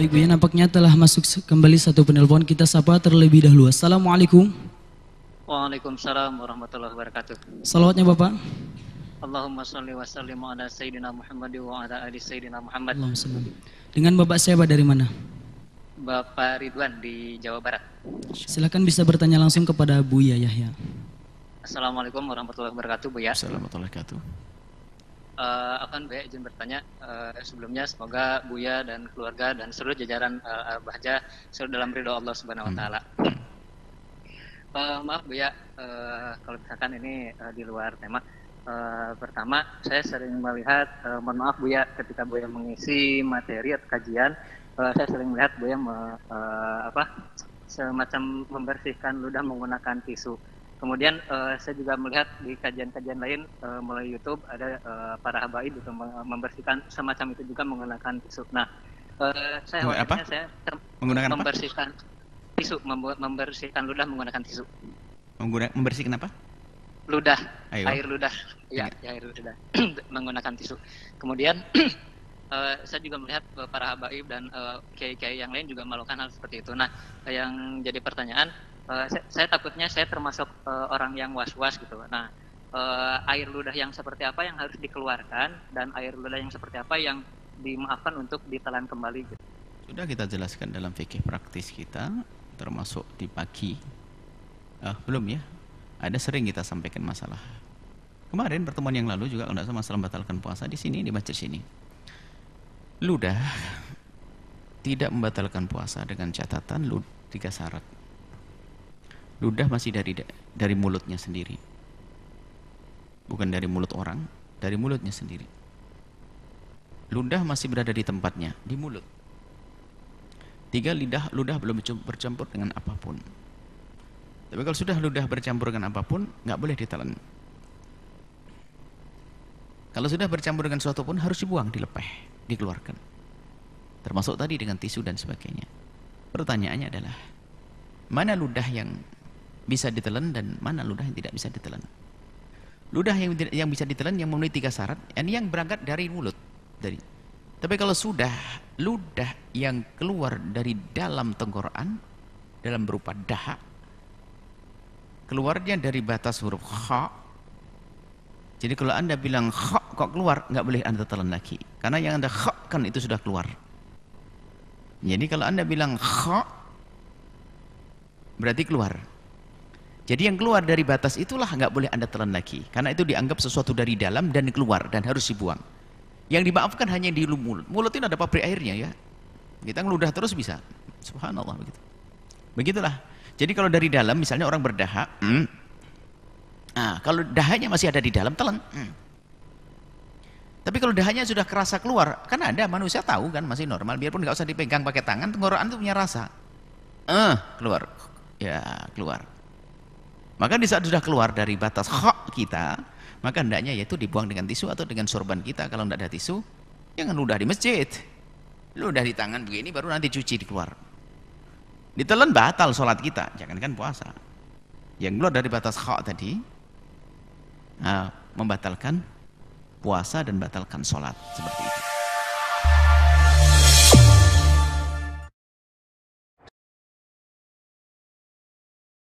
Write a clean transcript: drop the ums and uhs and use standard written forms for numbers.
Baik Buya, nampaknya telah masuk kembali satu penelpon. Kita sapa terlebih dahulu. Assalamualaikum. Waalaikumsalam warahmatullahi wabarakatuh. Salawatnya Bapak. Allahumma salli wa sallim ala Sayyidina Muhammad wa ala ali Sayyidina Muhammad. Allahumma salli. Dengan Bapak siapa dari mana? Bapak Ridwan di Jawa Barat. Silakan bisa bertanya langsung kepada Buya Yahya. Assalamualaikum warahmatullahi wabarakatuh, Buya. Assalamualaikum warahmatullahi wabarakatuh. Akan Buya izin bertanya, sebelumnya semoga Buya dan keluarga dan seluruh jajaran Bahja selalu dalam ridho Allah Subhanahu wa taala. Maaf Buya, kalau misalkan ini di luar tema. Pertama, saya sering melihat, mohon maaf Buya, ketika Buya mengisi materi atau kajian, saya sering melihat Buya semacam membersihkan ludah menggunakan tisu. Kemudian saya juga melihat di kajian-kajian lain melalui YouTube ada para habaib itu membersihkan semacam itu juga menggunakan tisu. Nah, saya menggunakan membersihkan tisu, membersihkan ludah menggunakan tisu. Membersihkan apa? Ludah, Ayo. air ludah, ya air ludah menggunakan tisu. Kemudian saya juga melihat para habaib dan kiai-kiai yang lain juga melakukan hal seperti itu. Nah, yang jadi pertanyaan, saya takutnya saya termasuk orang yang was-was gitu. Nah, air ludah yang seperti apa yang harus dikeluarkan dan air ludah yang seperti apa yang dimaafkan untuk ditelan kembali gitu. Sudah kita jelaskan dalam fikih praktis kita, termasuk di pagi. Belum ya? Ada sering kita sampaikan masalah. Kemarin pertemuan yang lalu juga kalau tidak salah masalah membatalkan puasa di sini, di masjid sini. Ludah tidak membatalkan puasa dengan catatan 3 syarat. Ludah masih dari mulutnya sendiri, bukan dari mulut orang, dari mulutnya sendiri. Ludah masih berada di tempatnya, di mulut. 3, ludah belum bercampur dengan apapun. Tapi kalau sudah ludah bercampur dengan apapun, nggak boleh ditelan. Kalau sudah bercampur dengan sesuatu pun harus dibuang, dilepeh, dikeluarkan. Termasuk tadi dengan tisu dan sebagainya. Pertanyaannya adalah, mana ludah yang bisa ditelan dan mana ludah yang tidak bisa ditelan? Ludah yang bisa ditelan yang memenuhi 3 syarat, yang berangkat dari mulut. Tapi kalau sudah ludah yang keluar dari dalam tenggorokan, dalam berupa dahak, keluarnya dari batas huruf kha. Jadi kalau Anda bilang kha kok keluar, nggak boleh Anda telan lagi. Karena yang Anda kha kan itu sudah keluar. Jadi kalau Anda bilang kha, berarti keluar. Jadi yang keluar dari batas itulah nggak boleh Anda telan lagi. Karena itu dianggap sesuatu dari dalam dan keluar dan harus dibuang. Yang dimaafkan hanya di mulut. Mulut ini ada pabrik airnya ya. Kita ngeludah terus bisa. Subhanallah begitu. Begitulah. Jadi kalau dari dalam, misalnya orang berdahak, kalau dahaknya masih ada di dalam, telan. Tapi kalau dahaknya sudah kerasa keluar, kan ada manusia tahu kan, masih normal, biarpun nggak usah dipegang pakai tangan, tenggorokan itu punya rasa. Keluar, ya keluar. Maka di saat sudah keluar dari batas hak kita, maka hendaknya yaitu dibuang dengan tisu atau dengan sorban kita. Kalau tidak ada tisu, jangan ludah di masjid. Ludah di tangan begini, baru nanti cuci dikeluar. Ditelan batal sholat kita, jangankan puasa. Yang keluar dari batas hak tadi membatalkan puasa dan batalkan sholat seperti itu.